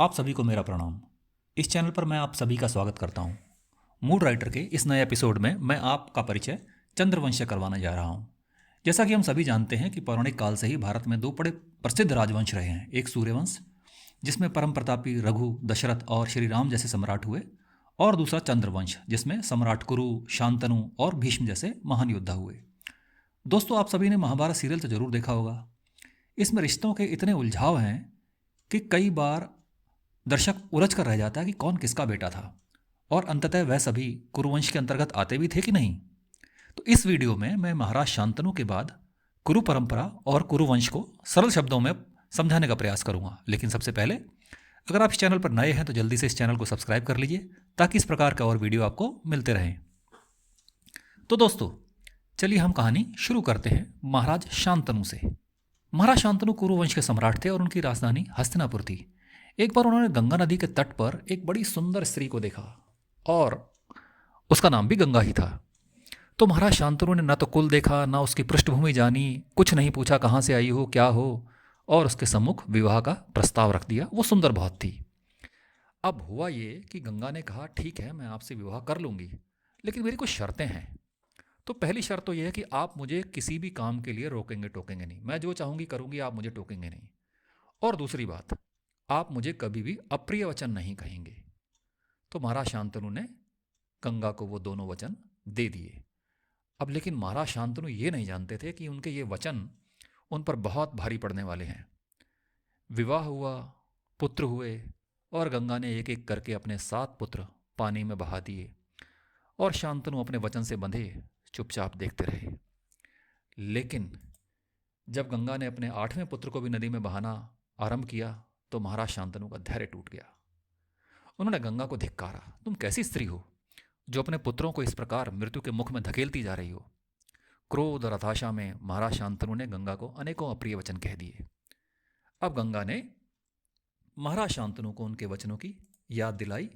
आप सभी को मेरा प्रणाम। इस चैनल पर मैं आप सभी का स्वागत करता हूँ। मूड राइटर के इस नए एपिसोड में मैं आपका परिचय चंद्रवंश से करवाने जा रहा हूँ। जैसा कि हम सभी जानते हैं कि पौराणिक काल से ही भारत में दो बड़े प्रसिद्ध राजवंश रहे हैं। एक सूर्यवंश, जिसमें परम प्रतापी रघु, दशरथ और श्री राम जैसे सम्राट हुए, और दूसरा चंद्रवंश, जिसमें सम्राट कुरु, शांतनु और भीष्म जैसे महान योद्धा हुए। दोस्तों, आप सभी ने महाभारत सीरियल तो जरूर देखा होगा। इसमें रिश्तों के इतने उलझाव हैं कि कई बार दर्शक उलझ कर रह जाता है कि कौन किसका बेटा था, और अंततः वह सभी कुरुवंश के अंतर्गत आते भी थे कि नहीं। तो इस वीडियो में मैं महाराज शांतनु के बाद कुरु परंपरा और कुरुवंश को सरल शब्दों में समझाने का प्रयास करूंगा। लेकिन सबसे पहले, अगर आप इस चैनल पर नए हैं तो जल्दी से इस चैनल को सब्सक्राइब कर लीजिए, ताकि इस प्रकार का और वीडियो आपको मिलते रहें। तो दोस्तों, चलिए हम कहानी शुरू करते हैं महाराज शांतनु से। महाराज शांतनु कुरुवंश के सम्राट थे और उनकी राजधानी हस्तिनापुर थी। एक बार उन्होंने गंगा नदी के तट पर एक बड़ी सुंदर स्त्री को देखा, और उसका नाम भी गंगा ही था। तो महाराज शांतनु ने न तो कुल देखा, न उसकी पृष्ठभूमि जानी, कुछ नहीं पूछा कहाँ से आई हो, क्या हो, और उसके सम्मुख विवाह का प्रस्ताव रख दिया। वो सुंदर बहुत थी। अब हुआ ये कि गंगा ने कहा, ठीक है, मैं आपसे विवाह कर लूंगी, लेकिन मेरी कुछ शर्तें हैं। तो पहली शर्त तो यह है कि आप मुझे किसी भी काम के लिए रोकेंगे टोकेंगे नहीं। मैं जो चाहूंगी करूंगी, आप मुझे टोकेंगे नहीं। और दूसरी बात, आप मुझे कभी भी अप्रिय वचन नहीं कहेंगे। तो महाराज शांतनु ने गंगा को वो दोनों वचन दे दिए। अब लेकिन महाराज शांतनु ये नहीं जानते थे कि उनके ये वचन उन पर बहुत भारी पड़ने वाले हैं। विवाह हुआ, पुत्र हुए, और गंगा ने एक एक करके अपने 7 पुत्र पानी में बहा दिए, और शांतनु अपने वचन से बंधे चुपचाप देखते रहे। लेकिन जब गंगा ने अपने 8वें पुत्र को भी नदी में बहाना आरंभ किया, तो महाराज शांतनु का धैर्य टूट गया। उन्होंने गंगा को धिक्कारा, तुम कैसी स्त्री हो जो अपने पुत्रों को इस प्रकार मृत्यु के मुख में धकेलती जा रही हो। क्रोध और हताशा में महाराज शांतनु ने गंगा को अनेकों अप्रिय वचन कह दिए। अब गंगा ने महाराज शांतनु को उनके वचनों की याद दिलाई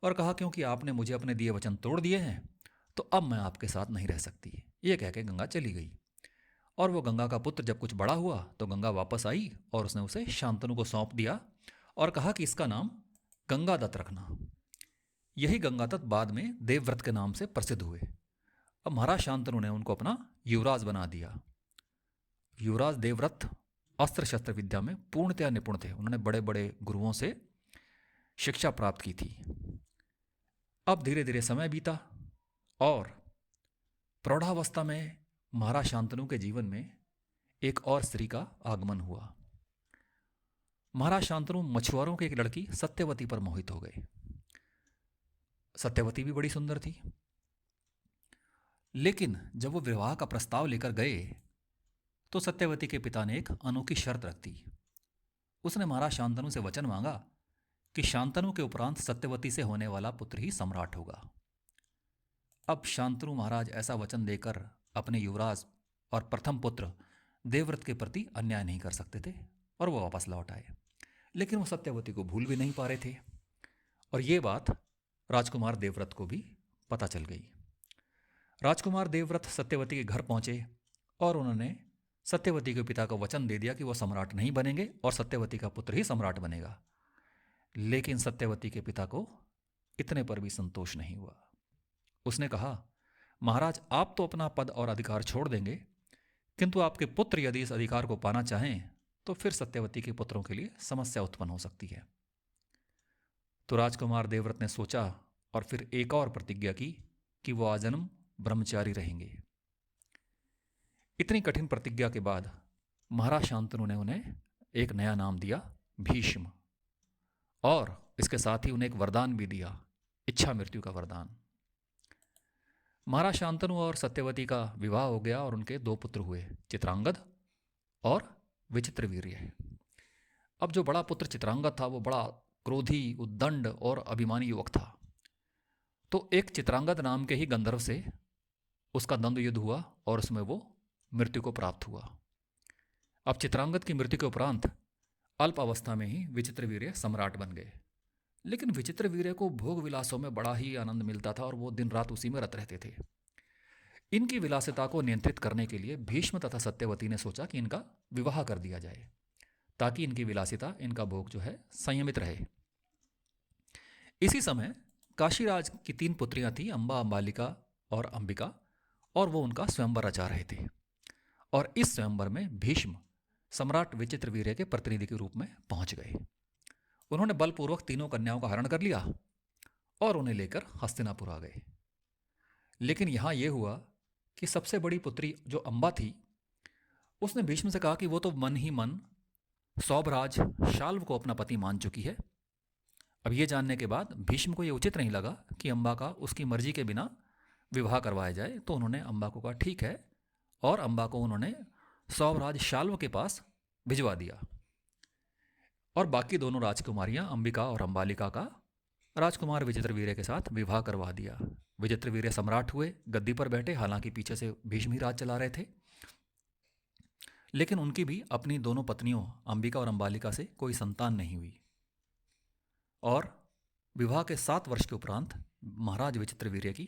और कहा, क्योंकि आपने मुझे अपने दिए वचन तोड़ दिए हैं, तो अब मैं आपके साथ नहीं रह सकती। ये कह के गंगा चली गई। और वो गंगा का पुत्र जब कुछ बड़ा हुआ तो गंगा वापस आई और उसने उसे शांतनु को सौंप दिया और कहा कि इसका नाम गंगादत्त रखना। यही गंगादत्त बाद में देवव्रत के नाम से प्रसिद्ध हुए। अब महाराज शांतनु ने उनको अपना युवराज बना दिया। युवराज देवव्रत अस्त्र शस्त्र विद्या में पूर्णतया निपुण थे। उन्होंने बड़े बड़े गुरुओं से शिक्षा प्राप्त की थी। अब धीरे धीरे समय बीता और प्रौढ़ावस्था में महाराज शांतनु के जीवन में एक और स्त्री का आगमन हुआ। महाराज शांतनु मछुआरों की एक लड़की सत्यवती पर मोहित हो गए। सत्यवती भी बड़ी सुंदर थी, लेकिन जब वो विवाह का प्रस्ताव लेकर गए तो सत्यवती के पिता ने एक अनोखी शर्त रख दी। उसने महाराज शांतनु से वचन मांगा कि शांतनु के उपरांत सत्यवती से होने वाला पुत्र ही सम्राट होगा। अब शांतनु महाराज ऐसा वचन देकर अपने युवराज और प्रथम पुत्र देवव्रत के प्रति अन्याय नहीं कर सकते थे, और वो वापस लौट आए। लेकिन वो सत्यवती को भूल भी नहीं पा रहे थे, और ये बात राजकुमार देवव्रत को भी पता चल गई। राजकुमार देवव्रत सत्यवती के घर पहुंचे और उन्होंने सत्यवती के पिता को वचन दे दिया कि वो सम्राट नहीं बनेंगे और सत्यवती का पुत्र ही सम्राट बनेगा। लेकिन सत्यवती के पिता को इतने पर भी संतोष नहीं हुआ। उसने कहा, महाराज, आप तो अपना पद और अधिकार छोड़ देंगे, किंतु आपके पुत्र यदि इस अधिकार को पाना चाहें तो फिर सत्यवती के पुत्रों के लिए समस्या उत्पन्न हो सकती है। तो राजकुमार देवव्रत ने सोचा और फिर एक और प्रतिज्ञा की कि वो आजन्म ब्रह्मचारी रहेंगे। इतनी कठिन प्रतिज्ञा के बाद महाराज शांतनु ने उन्हें एक नया नाम दिया, भीष्म, और इसके साथ ही उन्हें एक वरदान भी दिया, इच्छा मृत्यु का वरदान। महाराज शांतनु और सत्यवती का विवाह हो गया और उनके 2 पुत्र हुए, चित्रांगद और विचित्रवीर्य। अब जो बड़ा पुत्र चित्रांगद था वो बड़ा क्रोधी, उद्दंड और अभिमानी युवक था। तो एक चित्रांगद नाम के ही गंधर्व से उसका द्वंद्व युद्ध हुआ और उसमें वो मृत्यु को प्राप्त हुआ। अब चित्रांगद की मृत्यु के उपरांत अल्प अवस्था में ही विचित्रवीर्य सम्राट बन गए। लेकिन विचित्रवीर्य को भोग विलासों में बड़ा ही आनंद मिलता था और वो दिन रात उसी में रत रहते थे। इनकी विलासिता को नियंत्रित करने के लिए भीष्म तथा सत्यवती ने सोचा कि इनका विवाह कर दिया जाए, ताकि इनकी विलासिता, इनका भोग जो है संयमित रहे। इसी समय काशीराज की 3 पुत्रियां थीं, अम्बा, अम्बालिका और अंबिका, और वो उनका स्वयंवर रचा रहे थे। और इस स्वयंवर में भीष्म सम्राट विचित्रवीर्य के प्रतिनिधि के रूप में पहुंच गए। उन्होंने बलपूर्वक तीनों कन्याओं का हरण कर लिया और उन्हें लेकर हस्तिनापुर आ गए। लेकिन यहां यह हुआ कि सबसे बड़ी पुत्री जो अम्बा थी, उसने भीष्म से कहा कि वो तो मन ही मन सौभराज शाल्व को अपना पति मान चुकी है। अब ये जानने के बाद भीष्म को ये उचित नहीं लगा कि अम्बा का उसकी मर्जी के बिना विवाह करवाया जाए, तो उन्होंने अम्बा को कहा ठीक है, और अम्बा को उन्होंने सौभराज शाल्व के पास भिजवा दिया। और बाकी दोनों राजकुमारियां अंबिका और अंबालिका का राजकुमार विचित्रवीर्य के साथ विवाह करवा दिया। विचित्रवीर्य सम्राट हुए, गद्दी पर बैठे, हालांकि पीछे से भीष्म ही राज चला रहे थे। लेकिन उनकी भी अपनी दोनों पत्नियों अंबिका और अंबालिका से कोई संतान नहीं हुई, और विवाह के 7 वर्ष के उपरांत महाराज विचित्रवीर्य की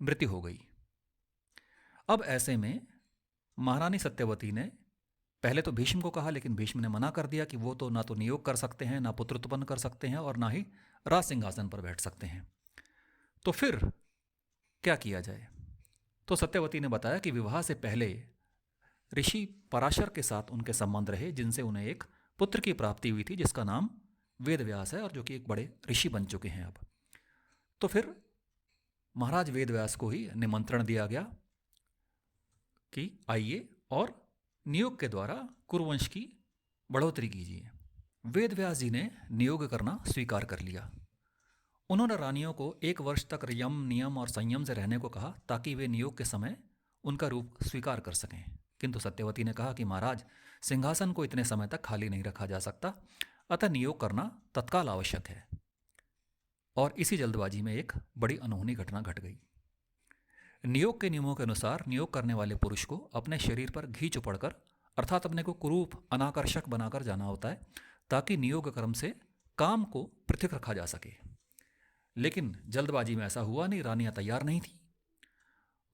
मृत्यु हो गई। अब ऐसे में महारानी सत्यवती ने पहले तो भीष्म को कहा, लेकिन भीष्म ने मना कर दिया कि वो तो ना तो नियोग कर सकते हैं, ना पुत्र उत्पन्न कर सकते हैं, और ना ही राज सिंहासन पर बैठ सकते हैं। तो फिर क्या किया जाए? तो सत्यवती ने बताया कि विवाह से पहले ऋषि पराशर के साथ उनके संबंध रहे, जिनसे उन्हें एक पुत्र की प्राप्ति हुई थी, जिसका नाम वेदव्यास है, और जो कि एक बड़े ऋषि बन चुके हैं अब। तो फिर महाराज वेदव्यास को ही निमंत्रण दिया गया कि आइए और नियोग के द्वारा कुरुवंश की बढ़ोतरी कीजिए। वेदव्यास जी ने नियोग करना स्वीकार कर लिया। उन्होंने रानियों को 1 वर्ष तक यम, नियम और संयम से रहने को कहा, ताकि वे नियोग के समय उनका रूप स्वीकार कर सकें। किंतु सत्यवती ने कहा कि महाराज, सिंहासन को इतने समय तक खाली नहीं रखा जा सकता, अतः नियोग करना तत्काल आवश्यक है। और इसी जल्दबाजी में एक बड़ी अनहोनी घटना घट गई। नियोग के नियमों के अनुसार नियोग करने वाले पुरुष को अपने शरीर पर घी चुपड़कर, अर्थात अपने को कुरूप अनाकर्षक बनाकर जाना होता है, ताकि नियोग कर्म से काम को पृथक रखा जा सके। लेकिन जल्दबाजी में ऐसा हुआ नहीं, रानियां तैयार नहीं थी।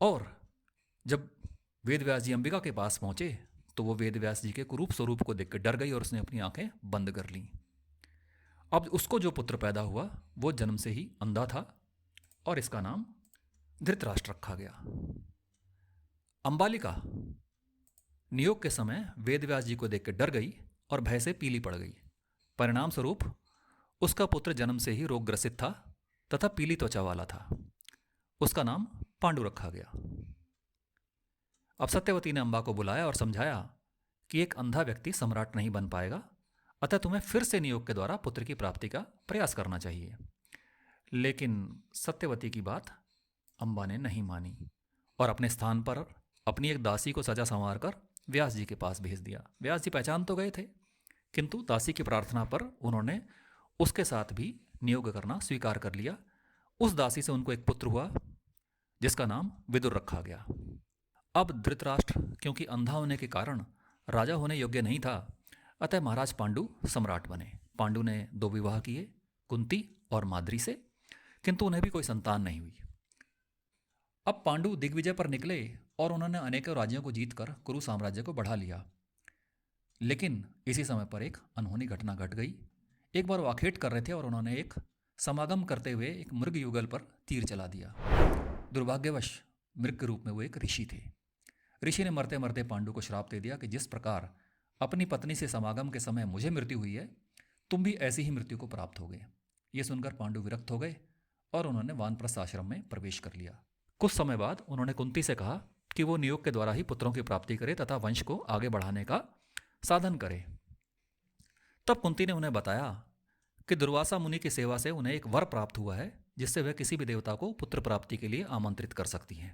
और जब वेदव्यास जी अंबिका के पास पहुंचे तो वो वेदव्यास जी के कुरूप स्वरूप को देखकर डर गई और उसने अपनी आंखें बंद कर लीं। अब उसको जो पुत्र पैदा हुआ वो जन्म से ही अंधा था, और इसका नाम धृतराष्ट्र रखा गया। अंबालिका नियोग के समय वेदव्यास जी को देखकर डर गई और भय से पीली पड़ गई। परिणाम स्वरूप उसका पुत्र जन्म से ही रोगग्रसित था तथा पीली त्वचा वाला था। उसका नाम पांडु रखा गया। अब सत्यवती ने अंबा को बुलाया और समझाया कि एक अंधा व्यक्ति सम्राट नहीं बन पाएगा, अतः तुम्हें फिर से नियोग के द्वारा पुत्र की प्राप्ति का प्रयास करना चाहिए। लेकिन सत्यवती की बात अंबा ने नहीं मानी और अपने स्थान पर अपनी एक दासी को सजा संवार कर व्यास जी के पास भेज दिया। व्यास जी पहचान तो गए थे, किंतु दासी की प्रार्थना पर उन्होंने उसके साथ भी नियोग करना स्वीकार कर लिया। उस दासी से उनको एक पुत्र हुआ, जिसका नाम विदुर रखा गया। अब धृतराष्ट्र क्योंकि अंधा होने के कारण राजा होने योग्य नहीं था, अतः महाराज पांडु सम्राट बने। पांडु ने 2 विवाह किए, कुंती और माद्री से, किंतु उन्हें भी कोई संतान नहीं हुई। अब पांडु दिग्विजय पर निकले और उन्होंने अनेकों राज्यों को जीतकर कुरु साम्राज्य को बढ़ा लिया। लेकिन इसी समय पर एक अनहोनी घटना घट गई। एक बार वो आखेट कर रहे थे और उन्होंने एक समागम करते हुए एक मृग युगल पर तीर चला दिया। दुर्भाग्यवश मृग के रूप में वो एक ऋषि थे। ऋषि ने मरते मरते पांडु को श्राप दे दिया कि जिस प्रकार अपनी पत्नी से समागम के समय मुझे मृत्यु हुई है, तुम भी ऐसी ही मृत्यु को प्राप्त हो गए। ये सुनकर पांडु विरक्त हो गए और उन्होंने वानप्रस्थ आश्रम में प्रवेश कर लिया। कुछ समय बाद उन्होंने कुंती से कहा कि वो नियोग के द्वारा ही पुत्रों की प्राप्ति करे तथा वंश को आगे बढ़ाने का साधन करे। तब कुंती ने उन्हें बताया कि दुर्वासा मुनि की सेवा से उन्हें एक वर प्राप्त हुआ है, जिससे वह किसी भी देवता को पुत्र प्राप्ति के लिए आमंत्रित कर सकती हैं।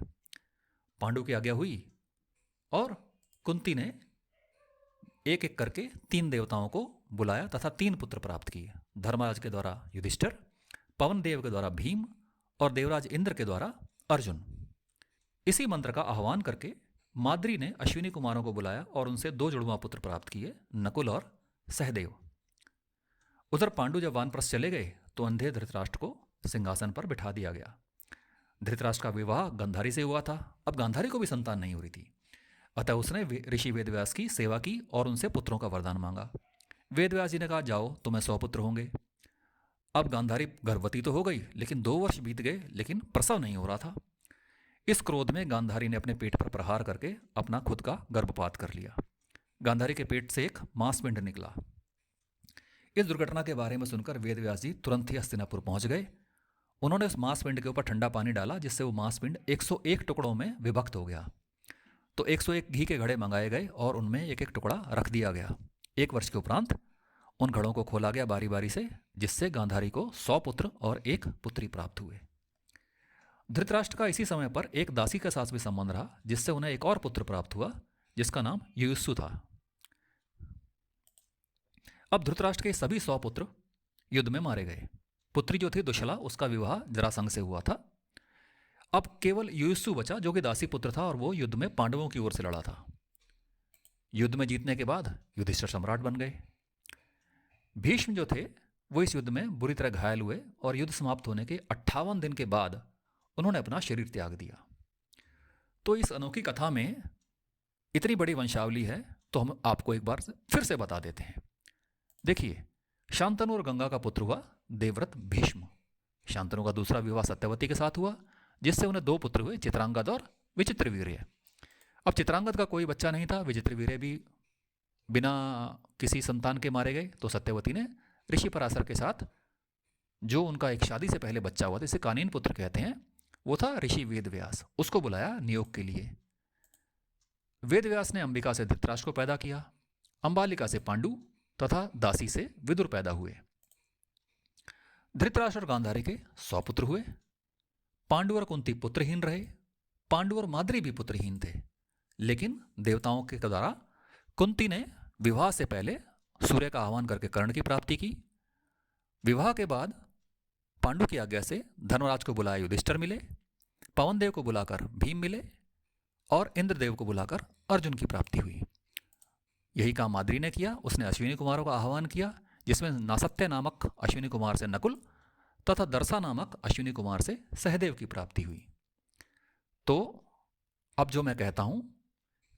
पांडु की आज्ञा हुई और कुंती ने एक एक करके 3 देवताओं को बुलाया तथा 3 पुत्र प्राप्त किए। धर्मराज के द्वारा युधिष्ठिर, पवन देव के द्वारा भीम और देवराज इंद्र के द्वारा अर्जुन। इसी मंत्र का आह्वान करके माद्री ने अश्विनी कुमारों को बुलाया और उनसे 2 जुड़वा पुत्र प्राप्त किए, नकुल और सहदेव। उधर पांडु जब वानप्रस्थ चले गए तो अंधे धृतराष्ट्र को सिंहासन पर बिठा दिया गया। धृतराष्ट्र का विवाह गांधारी से हुआ था। अब गांधारी को भी संतान नहीं हो रही थी, अतः उसने ऋषि वेदव्यास की सेवा की और उनसे पुत्रों का वरदान मांगा। वेदव्यास जी ने कहा जाओ तुम्हें 100 पुत्र होंगे। अब गांधारी गर्भवती तो हो गई, लेकिन 2 वर्ष बीत गए लेकिन प्रसव नहीं हो रहा था। इस क्रोध में गांधारी ने अपने पेट पर प्रहार करके अपना खुद का गर्भपात कर लिया। गांधारी के पेट से एक मांसपिंड निकला। इस दुर्घटना के बारे में सुनकर वेदव्यास जी तुरंत ही हस्तिनापुर पहुंच गए। उन्होंने उस मांसपिंड के ऊपर ठंडा पानी डाला, जिससे वो मांसपिंड 101 टुकड़ों में विभक्त हो गया। तो 101 घी के घड़े मंगाए गए और उनमें एक एक टुकड़ा रख दिया गया। 1 वर्ष के उपरांत उन घड़ों को खोला गया बारी बारी से, जिससे गांधारी को 100 पुत्र और 1 पुत्री प्राप्त हुए। धृतराष्ट्र का इसी समय पर एक दासी के साथ भी संबंध रहा, जिससे उन्हें एक और पुत्र प्राप्त हुआ, जिसका नाम युयुत्सु था। अब धृतराष्ट्र के सभी 100 पुत्र युद्ध में मारे गए। पुत्री जो थी दुशला, उसका विवाह जरासंध से हुआ था। अब केवल युयुत्सु बचा, जो कि दासी पुत्र था, और वो युद्ध में पांडवों की ओर से लड़ा था। युद्ध में जीतने के बाद युधिष्ठिर सम्राट बन गए। भीष्म जो थे वो इस युद्ध में बुरी तरह घायल हुए और युद्ध समाप्त होने के 58 दिन के बाद उन्होंने अपना शरीर त्याग दिया। तो इस अनोखी कथा में इतनी बड़ी वंशावली है, तो हम आपको एक बार फिर से बता देते हैं। देखिए, शांतनु और गंगा का पुत्र हुआ देवव्रत भीष्म। शांतनु का दूसरा विवाह सत्यवती के साथ हुआ, जिससे उन्हें 2 पुत्र हुए, चित्रांगद और विचित्रवीर्य। अब चित्रांगद का कोई बच्चा नहीं था, विचित्रवीर्य भी बिना किसी संतान के मारे गए। तो सत्यवती ने ऋषि पराशर के साथ जो उनका एक शादी से पहले बच्चा हुआ था, इसे कानीन पुत्र कहते हैं, वो था ऋषि वेदव्यास, उसको बुलाया नियोग के लिए। वेदव्यास ने अंबिका से धृतराष्ट्र को पैदा किया, अंबालिका से पांडु तथा दासी से विदुर पैदा हुए। धृतराष्ट्र और गांधारी के 100 पुत्र हुए। पांडु और कुंती पुत्रहीन रहे। पांडु और माद्री भी पुत्रहीन थे, लेकिन देवताओं के द्वारा कुंती ने विवाह से पहले सूर्य का आह्वान करके कर्ण की प्राप्ति की। विवाह के बाद पांडु की आज्ञा से धर्मराज को बुलाया युधिष्ठिर मिले, पवन देव को बुलाकर भीम मिले और इंद्रदेव को बुलाकर अर्जुन की प्राप्ति हुई। यही काम माद्री ने किया। उसने अश्विनी कुमारों का आह्वान किया, जिसमें नासत्य नामक अश्विनी कुमार से नकुल तथा दर्शा नामक अश्विनी कुमार से सहदेव की प्राप्ति हुई। तो अब जो मैं कहता हूं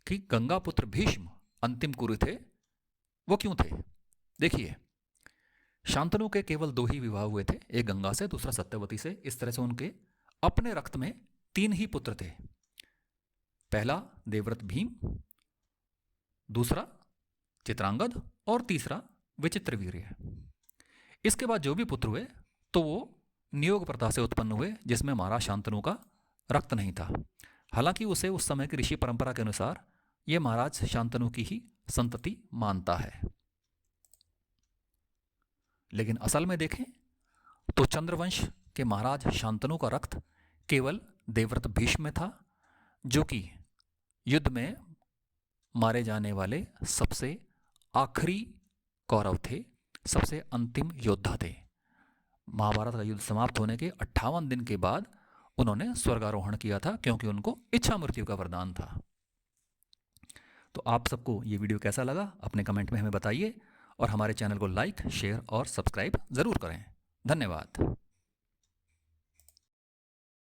कि गंगा पुत्र भीष्म अंतिम कुरु थे, वो क्यों थे? देखिए, शांतनु के केवल 2 ही विवाह हुए थे, एक गंगा से, दूसरा सत्यवती से। इस तरह से उनके अपने रक्त में 3 ही पुत्र थे। पहला देवव्रत भीम, दूसरा चित्रांगद और तीसरा विचित्रवीर्य। इसके बाद जो भी पुत्र हुए तो वो नियोग प्रथा से उत्पन्न हुए, जिसमें महाराज शांतनु का रक्त नहीं था। हालांकि उसे उस समय की ऋषि परंपरा के अनुसार ये महाराज शांतनु की ही संतति मानता है। लेकिन असल में देखें तो चंद्रवंश के महाराज शांतनु का रक्त केवल देवव्रत भीष्म में था, जो कि युद्ध में मारे जाने वाले सबसे आखिरी कौरव थे, सबसे अंतिम योद्धा थे। महाभारत का युद्ध समाप्त होने के 58 दिन के बाद उन्होंने स्वर्गारोहण किया था, क्योंकि उनको इच्छा मृत्यु का वरदान था। तो आप सबको ये वीडियो कैसा लगा अपने कमेंट में हमें बताइए, और हमारे चैनल को लाइक, शेयर और सब्सक्राइब ज़रूर करें। धन्यवाद।